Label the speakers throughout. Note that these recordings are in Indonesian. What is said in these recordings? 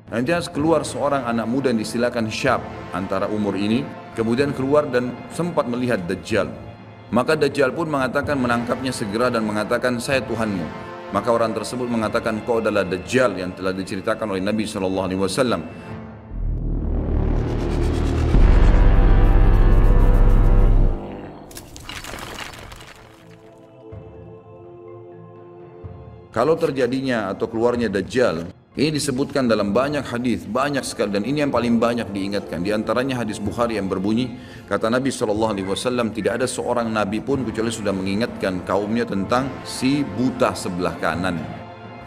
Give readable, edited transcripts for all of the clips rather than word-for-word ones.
Speaker 1: Nanti keluar seorang anak muda yang diistilahkan syab antara umur ini, kemudian keluar dan sempat melihat Dajjal. Maka Dajjal pun mengatakan, menangkapnya segera dan mengatakan, saya Tuhanmu. Maka orang tersebut mengatakan, kau adalah Dajjal yang telah diceritakan oleh Nabi SAW. Kalau terjadinya atau keluarnya Dajjal, ini disebutkan dalam banyak hadis, banyak sekali, dan ini yang paling banyak diingatkan. Di antaranya hadis Bukhari yang berbunyi, kata Nabi SAW, tidak ada seorang Nabi pun kecuali sudah mengingatkan kaumnya tentang si buta sebelah kanan.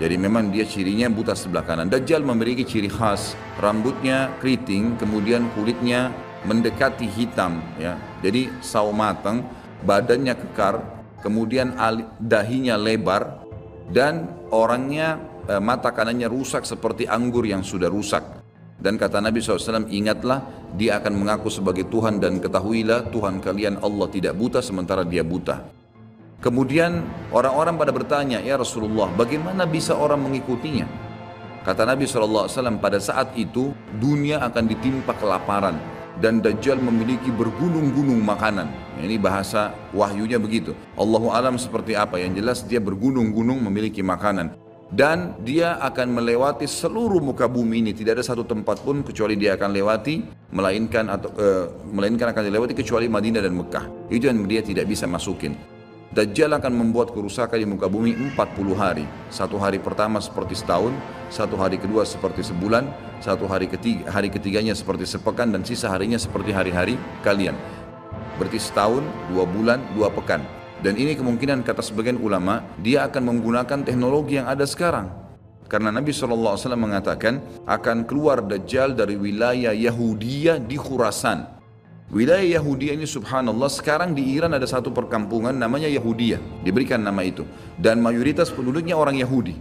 Speaker 1: Jadi memang dia cirinya buta sebelah kanan. Dajjal memiliki ciri khas, rambutnya keriting, kemudian kulitnya mendekati hitam, ya. Jadi sawo matang, badannya kekar, kemudian dahinya lebar, dan orangnya mata kanannya rusak seperti anggur yang sudah rusak. Dan kata Nabi SAW, ingatlah dia akan mengaku sebagai Tuhan, dan ketahuilah Tuhan kalian Allah tidak buta sementara dia buta. Kemudian orang-orang pada bertanya, ya Rasulullah, bagaimana bisa orang mengikutinya? Kata Nabi SAW, pada saat itu dunia akan ditimpa kelaparan dan Dajjal memiliki bergunung-gunung makanan. Ini bahasa wahyunya begitu. Allahu alam seperti apa, yang jelas dia bergunung-gunung memiliki makanan. Dan dia akan melewati seluruh muka bumi ini, tidak ada satu tempat pun kecuali dia akan lewati, melainkan akan dilewati kecuali Madinah dan Mekah. Itu yang dia tidak bisa masukin. Dajjal akan membuat kerusakan di muka bumi 40 hari. Satu hari pertama seperti setahun, satu hari kedua seperti sebulan, satu hari ketiganya seperti sepekan, dan sisa harinya seperti hari-hari kalian. Berarti setahun, 2 bulan, 2 pekan. Dan ini kemungkinan kata sebagian ulama, dia akan menggunakan teknologi yang ada sekarang. Karena Nabi SAW mengatakan akan keluar Dajjal dari wilayah Yahudiyah di Khurasan. Wilayah Yahudiyah ini subhanallah, sekarang di Iran ada satu perkampungan namanya Yahudiyah, diberikan nama itu. Dan mayoritas penduduknya orang Yahudi.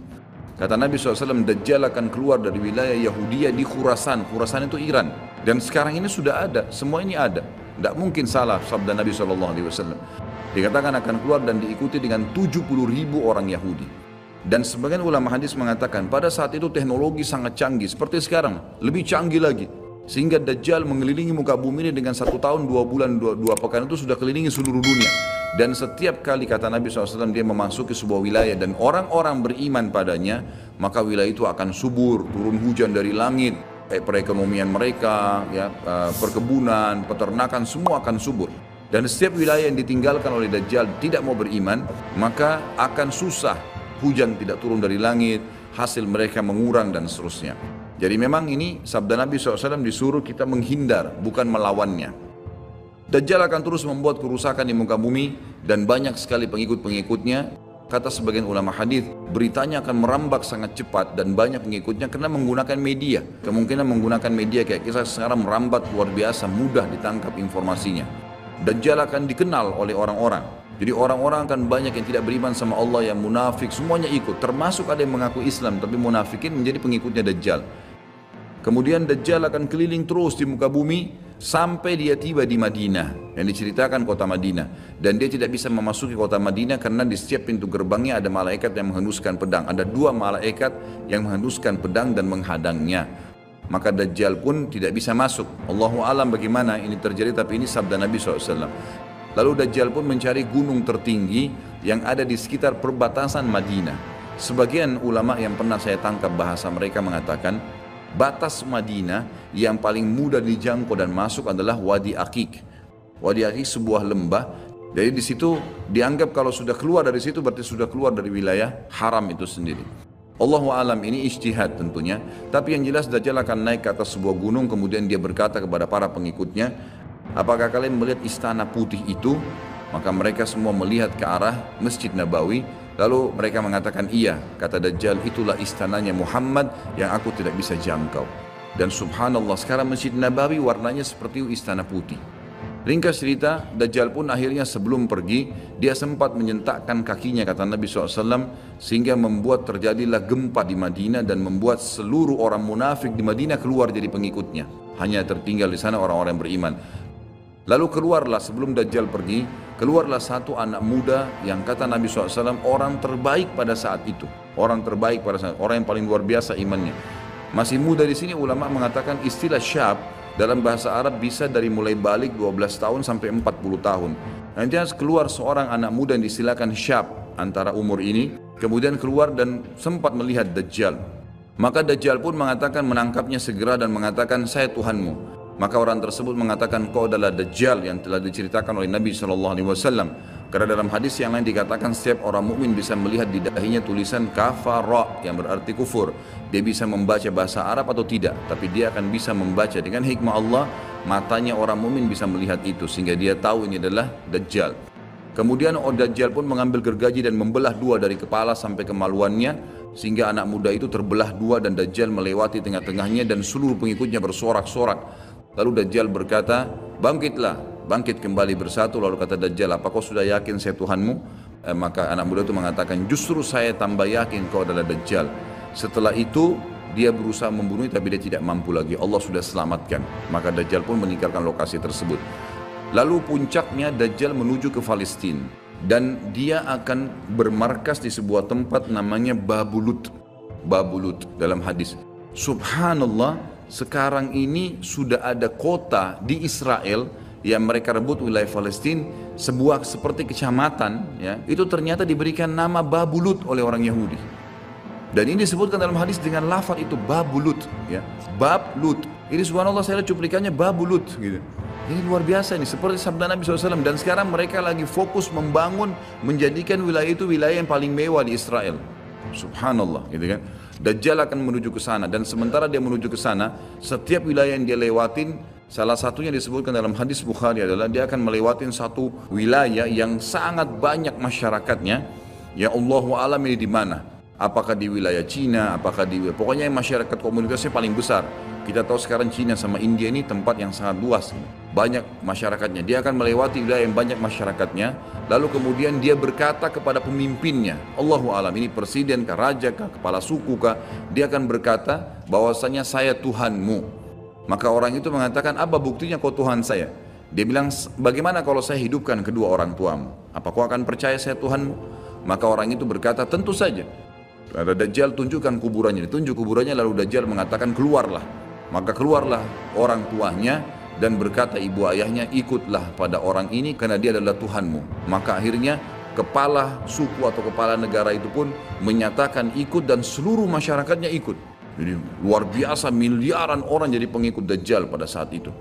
Speaker 1: Kata Nabi SAW, Dajjal akan keluar dari wilayah Yahudiyah di Khurasan. Khurasan itu Iran. Dan sekarang ini sudah ada, semua ini ada. Tidak mungkin salah sabda Nabi SAW. Dikatakan akan keluar dan diikuti dengan 70.000 orang Yahudi. Dan sebagian ulama hadis mengatakan pada saat itu teknologi sangat canggih, seperti sekarang, lebih canggih lagi. Sehingga Dajjal mengelilingi muka bumi ini dengan 1 tahun, 2 bulan, 2 pekan itu sudah kelilingi seluruh dunia. Dan setiap kali kata Nabi SAW dia memasuki sebuah wilayah dan orang-orang beriman padanya, maka wilayah itu akan subur, turun hujan dari langit, perekonomian mereka, ya, perkebunan, peternakan, semua akan subur. Dan setiap wilayah yang ditinggalkan oleh Dajjal tidak mau beriman, maka akan susah, hujan tidak turun dari langit, hasil mereka mengurang dan seterusnya. Jadi memang ini sabda Nabi SAW, disuruh kita menghindar, bukan melawannya. Dajjal akan terus membuat kerusakan di muka bumi dan banyak sekali pengikut-pengikutnya. Kata sebagian ulama hadis, beritanya akan merambat sangat cepat dan banyak pengikutnya karena menggunakan media. Kemungkinan menggunakan media kayak kita sekarang merambat luar biasa, mudah ditangkap informasinya. Dajjal akan dikenal oleh orang-orang. Jadi orang-orang akan banyak yang tidak beriman sama Allah, yang munafik, semuanya ikut. Termasuk ada yang mengaku Islam tapi munafikin menjadi pengikutnya Dajjal. Kemudian Dajjal akan keliling terus di muka bumi sampai dia tiba di Madinah, yang diceritakan kota Madinah. Dan dia tidak bisa memasuki kota Madinah karena di setiap pintu gerbangnya ada malaikat yang menghenduskan pedang. Ada 2 malaikat yang menghenduskan pedang dan menghadangnya. Maka Dajjal pun tidak bisa masuk. Allahu alam bagaimana ini terjadi, tapi ini sabda Nabi SAW. Lalu Dajjal pun mencari gunung tertinggi yang ada di sekitar perbatasan Madinah. Sebagian ulama yang pernah saya tangkap bahasa mereka mengatakan, batas Madinah yang paling mudah dijangkau dan masuk adalah Wadi Aqiq. Wadi Aqiq sebuah lembah. Jadi di situ dianggap kalau sudah keluar dari situ berarti sudah keluar dari wilayah haram itu sendiri. Allahu alam, ini ijtihad tentunya. Tapi yang jelas Dajjal akan naik ke atas sebuah gunung, kemudian dia berkata kepada para pengikutnya, apakah kalian melihat istana putih itu? Maka mereka semua melihat ke arah Masjid Nabawi. Lalu mereka mengatakan, iya. Kata Dajjal, itulah istananya Muhammad yang aku tidak bisa jangkau. Dan subhanallah, sekarang Masjid Nabawi warnanya seperti istana putih. Ringkas cerita, Dajjal pun akhirnya sebelum pergi, dia sempat menyentakkan kakinya, kata Nabi SAW, sehingga membuat terjadilah gempa di Madinah dan membuat seluruh orang munafik di Madinah keluar jadi pengikutnya. Hanya tertinggal di sana orang-orang yang beriman. Lalu keluarlah sebelum Dajjal pergi, keluarlah satu anak muda yang kata Nabi SAW orang terbaik pada saat itu. Orang terbaik pada saat, orang yang paling luar biasa imannya. Masih muda di sini ulama mengatakan istilah syab dalam bahasa Arab bisa dari mulai balik 12 tahun sampai 40 tahun. Nanti keluar seorang anak muda yang distilahkan syab antara umur ini, kemudian keluar dan sempat melihat Dajjal. Maka Dajjal pun mengatakan menangkapnya segera dan mengatakan, saya Tuhanmu. Maka orang tersebut mengatakan, kau adalah Dajjal yang telah diceritakan oleh Nabi SAW. Karena dalam hadis yang lain dikatakan setiap orang mukmin bisa melihat di dahinya tulisan kafara yang berarti kufur. Dia bisa membaca bahasa Arab atau tidak, tapi dia akan bisa membaca dengan hikmah Allah. Matanya orang mukmin bisa melihat itu sehingga dia tahu ini adalah Dajjal. Kemudian Dajjal pun mengambil gergaji dan membelah dua dari kepala sampai kemaluannya, sehingga anak muda itu terbelah dua dan Dajjal melewati tengah-tengahnya dan seluruh pengikutnya bersorak-sorak. Lalu Dajjal berkata, bangkitlah. Bangkit kembali bersatu. Lalu kata Dajjal, apa kau sudah yakin saya Tuhanmu? Maka anak muda itu mengatakan, justru saya tambah yakin kau adalah Dajjal. Setelah itu dia berusaha membunuh tapi dia tidak mampu lagi. Allah sudah selamatkan. Maka Dajjal pun meninggalkan lokasi tersebut. Lalu puncaknya Dajjal menuju ke Palestina dan dia akan bermarkas di sebuah tempat namanya Babulut. Babulut dalam hadis. Subhanallah, sekarang ini sudah ada kota di Israel yang mereka rebut wilayah Palestina, sebuah seperti kecamatan, ya, itu ternyata diberikan nama Babulut oleh orang Yahudi. Dan ini disebutkan dalam hadis dengan lafaz itu Babulut, ya, Bablut. Ini subhanallah saya lihat cuplikannya Babulut, gitu. Ini luar biasa ini, seperti sabda Nabi SAW. Dan sekarang mereka lagi fokus membangun, menjadikan wilayah itu wilayah yang paling mewah di Israel. Subhanallah, gitu kan. Dajjal akan menuju ke sana dan sementara dia menuju ke sana, setiap wilayah yang dia lewatin, salah satunya disebutkan dalam hadis Bukhari adalah dia akan melewati satu wilayah yang sangat banyak masyarakatnya. Ya Allahu a'lam ini di mana? Apakah di wilayah Cina? Apakah di pokoknya masyarakat komunitasnya paling besar. Kita tahu sekarang Cina sama India ini tempat yang sangat luas, banyak masyarakatnya. Dia akan melewati wilayah yang banyak masyarakatnya. Lalu kemudian dia berkata kepada pemimpinnya, Allahu a'lam ini presiden kah, raja kah, kepala suku kah? Dia akan berkata bahwasanya saya Tuhanmu. Maka orang itu mengatakan, apa buktinya kau Tuhan saya? Dia bilang, bagaimana kalau saya hidupkan kedua orang tuamu? Apa kau akan percaya saya Tuhanmu? Maka orang itu berkata, tentu saja. Ada Dajjal, tunjukkan kuburannya. Ditunjuk kuburannya, lalu Dajjal mengatakan, keluarlah. Maka keluarlah orang tuanya dan berkata ibu ayahnya, ikutlah pada orang ini karena dia adalah Tuhanmu. Maka akhirnya kepala suku atau kepala negara itu pun menyatakan ikut dan seluruh masyarakatnya ikut. Jadi luar biasa, miliaran orang jadi pengikut Dajjal pada saat itu.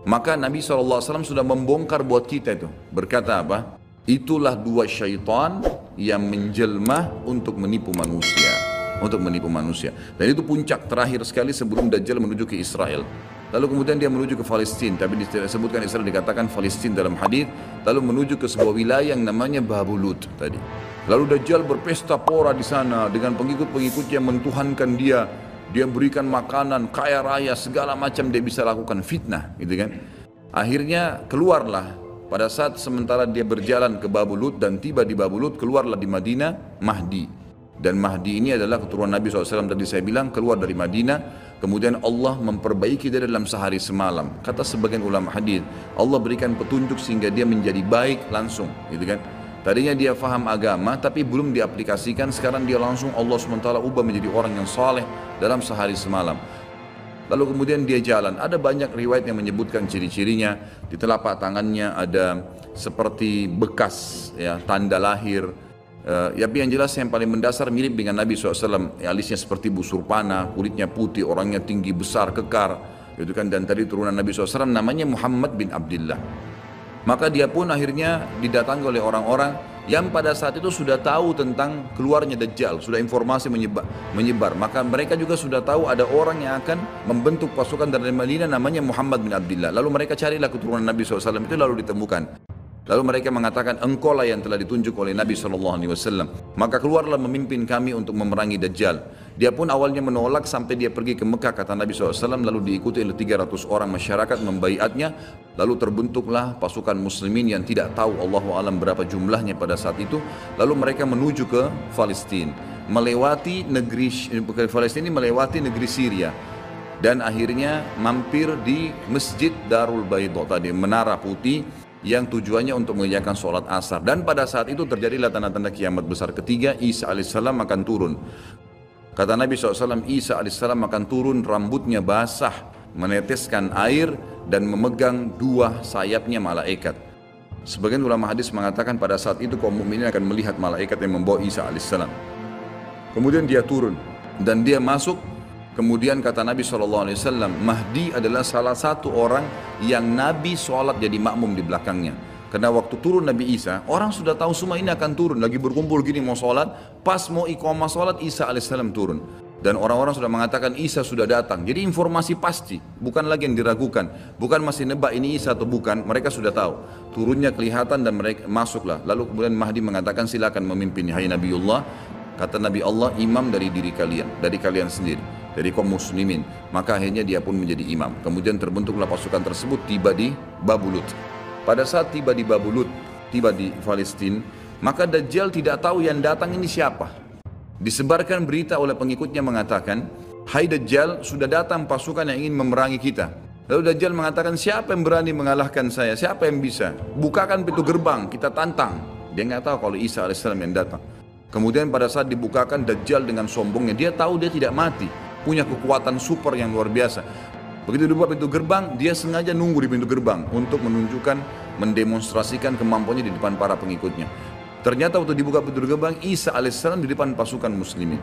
Speaker 1: Maka Nabi SAW sudah membongkar buat kita itu. Berkata apa? Itulah dua syaitan yang menjelma untuk menipu manusia. Untuk menipu manusia. Dan itu puncak terakhir sekali sebelum Dajjal menuju ke Israel. Lalu kemudian dia menuju ke Palestina. Tapi disebutkan Israel dikatakan Palestina dalam hadis. Lalu menuju ke sebuah wilayah yang namanya Babulut tadi. Lalu Dajjal berpesta pora di sana dengan pengikut-pengikutnya mentuhankan dia. Dia berikan makanan, kaya raya, segala macam dia bisa lakukan, fitnah, gitu kan. Akhirnya keluarlah pada saat sementara dia berjalan ke Babulut dan tiba di Babulut, keluarlah di Madinah Mahdi. Dan Mahdi ini adalah keturunan Nabi SAW tadi saya bilang, keluar dari Madinah. Kemudian Allah memperbaiki dia dalam sehari semalam. Kata sebagian ulama hadis, Allah berikan petunjuk sehingga dia menjadi baik langsung, gitu kan. Tadinya dia faham agama tapi belum diaplikasikan, sekarang dia langsung Allah SWT ubah menjadi orang yang saleh dalam sehari semalam. Lalu kemudian dia jalan. Ada banyak riwayat yang menyebutkan ciri-cirinya. Di telapak tangannya ada seperti bekas, ya, tanda lahir. Tapi yang jelas yang paling mendasar mirip dengan Nabi SAW. Alisnya seperti busur panah, kulitnya putih, orangnya tinggi besar, kekar, gitu kan. Dan tadi turunan Nabi SAW namanya Muhammad bin Abdullah. Maka dia pun akhirnya didatangi oleh orang-orang yang pada saat itu sudah tahu tentang keluarnya Dajjal, sudah informasi menyebar. Maka mereka juga sudah tahu ada orang yang akan membentuk pasukan dari Madinah namanya Muhammad bin Abdullah. Lalu mereka carilah keturunan Nabi SAW itu, lalu ditemukan. Lalu mereka mengatakan, engkau lah yang telah ditunjuk oleh Nabi SAW. Maka keluarlah memimpin kami untuk memerangi Dajjal. Dia pun awalnya menolak sampai dia pergi ke Mekah, kata Nabi SAW. Lalu diikuti oleh 300 orang masyarakat membaiatnya. Lalu terbentuklah pasukan muslimin yang tidak tahu Allahu a'lam berapa jumlahnya pada saat itu. Lalu mereka menuju ke Palestina, melewati negeri Palestina, melewati negeri Syria. Dan akhirnya mampir di Masjid Darul Baidha tadi, Menara Putih, yang tujuannya untuk mengerjakan sholat asar. Dan pada saat itu terjadilah tanda-tanda kiamat besar ketiga, Isa alaihissalam akan turun. Kata Nabi SAW, Isa alaihissalam akan turun, rambutnya basah, meneteskan air dan memegang dua sayapnya malaikat. Sebagian ulama hadis mengatakan pada saat itu kaum mukminin akan melihat malaikat yang membawa Isa alaihissalam. Kemudian dia turun dan dia masuk. Kemudian kata Nabi SAW, Mahdi adalah salah satu orang yang Nabi sholat jadi makmum di belakangnya. Karena waktu turun Nabi Isa, orang sudah tahu semua ini akan turun. Lagi berkumpul gini mau sholat, pas mau iqamah sholat, Isa alaihissalam turun. Dan orang-orang sudah mengatakan Isa sudah datang. Jadi informasi pasti, bukan lagi yang diragukan. Bukan masih nebak ini Isa atau bukan, mereka sudah tahu. Turunnya kelihatan dan mereka masuklah. Lalu kemudian Mahdi mengatakan silakan memimpin, hai Nabiullah. Kata Nabi Allah, imam dari diri kalian, dari kalian sendiri, dari kaum muslimin. Maka akhirnya dia pun menjadi imam. Kemudian terbentuklah pasukan tersebut, tiba di Babulut. Pada saat tiba di Babulut, tiba di Palestina, maka Dajjal tidak tahu yang datang ini siapa. Disebarkan berita oleh pengikutnya mengatakan, hai Dajjal, sudah datang pasukan yang ingin memerangi kita. Lalu Dajjal mengatakan, siapa yang berani mengalahkan saya? Siapa yang bisa? Bukakan pintu gerbang, kita tantang. Dia nggak tahu kalau Isa alaihissalam yang datang. Kemudian pada saat dibukakan, Dajjal dengan sombongnya, dia tahu dia tidak mati, punya kekuatan super yang luar biasa. Begitu dibuka pintu gerbang, dia sengaja nunggu di pintu gerbang untuk menunjukkan, mendemonstrasikan kemampuannya di depan para pengikutnya. Ternyata waktu dibuka pintu gerbang, Isa alaihissalam di depan pasukan muslimin.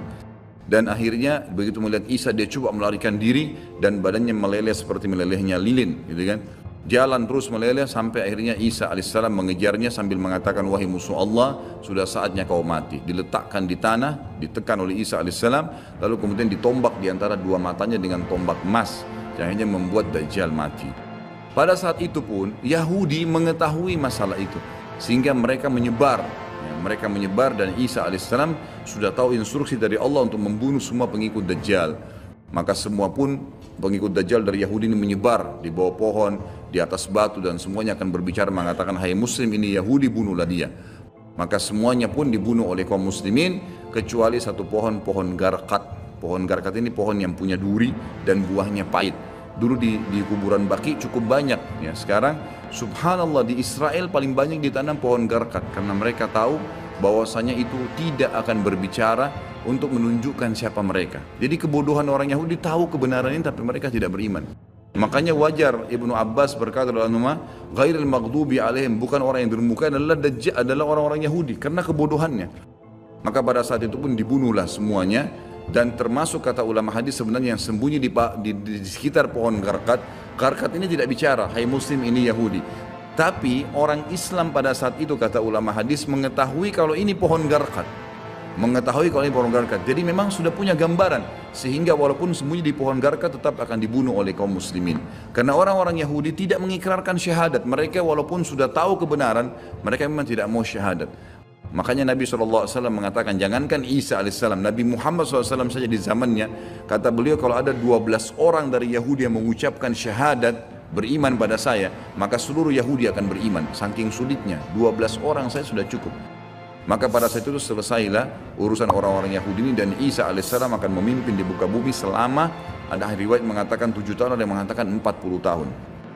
Speaker 1: Dan akhirnya begitu melihat Isa, dia coba melarikan diri dan badannya meleleh seperti melelehnya lilin, gitu kan. Jalan terus meleleh sampai akhirnya Isa alaihissalam mengejarnya sambil mengatakan, wahai musuh Allah, sudah saatnya kau mati. Diletakkan di tanah, ditekan oleh Isa alaihissalam, lalu kemudian ditombak di antara dua matanya dengan tombak emas yang hanya membuat Dajjal mati. Pada saat itu pun Yahudi mengetahui masalah itu sehingga mereka menyebar. Mereka menyebar dan Isa alaihissalam sudah tahu instruksi dari Allah untuk membunuh semua pengikut Dajjal. Maka semua pun pengikut Dajjal dari Yahudi ini menyebar di bawah pohon, di atas batu, dan semuanya akan berbicara mengatakan, hai Muslim, ini Yahudi, bunuhlah dia. Maka semuanya pun dibunuh oleh kaum muslimin kecuali satu pohon, pohon garkat. Pohon garkat ini pohon yang punya duri dan buahnya pahit. Dulu di kuburan Baqi cukup banyak. Ya, sekarang subhanallah di Israel paling banyak ditanam pohon garkat karena mereka tahu bahwasanya itu tidak akan berbicara untuk menunjukkan siapa mereka. Jadi kebodohan orang Yahudi tahu kebenaran ini tapi mereka tidak beriman. Makanya wajar Ibnu Abbas berkata dalam nama ghairil maghdubi alaihim, bukan orang yang durmuka adalah orang-orang Yahudi karena kebodohannya. Maka pada saat itu pun dibunuhlah semuanya. Dan termasuk kata ulama hadis sebenarnya yang sembunyi di sekitar pohon garkat. Garkat ini tidak bicara, hai Muslim, ini Yahudi. Tapi orang Islam pada saat itu kata ulama hadis mengetahui kalau ini pohon garkat. Mengetahui kalau ini pohon garkat. Jadi memang sudah punya gambaran. Sehingga walaupun sembunyi di pohon garkat tetap akan dibunuh oleh kaum muslimin. Karena orang-orang Yahudi tidak mengikrarkan syahadat. Mereka walaupun sudah tahu kebenaran, mereka memang tidak mau syahadat. Makanya Nabi SAW mengatakan, jangankan Isa alaihissalam, Nabi Muhammad SAW saja di zamannya, kata beliau kalau ada 12 orang dari Yahudi yang mengucapkan syahadat, beriman pada saya, maka seluruh Yahudi akan beriman. Saking sulitnya, 12 orang saya sudah cukup. Maka pada saat itu selesailah urusan orang-orang Yahudi ini dan Isa alaihissalam akan memimpin di muka bumi selama, ada riwayat mengatakan 7 tahun, ada yang mengatakan 40 tahun.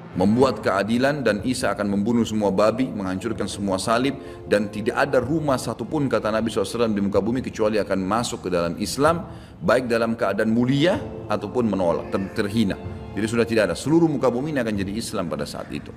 Speaker 1: Membuat keadilan dan Isa akan membunuh semua babi, menghancurkan semua salib, dan tidak ada rumah satupun kata Nabi SAW di muka bumi kecuali akan masuk ke dalam Islam, baik dalam keadaan mulia ataupun menolak, terhina. Jadi sudah tidak ada, seluruh muka bumi ini akan jadi Islam pada saat itu.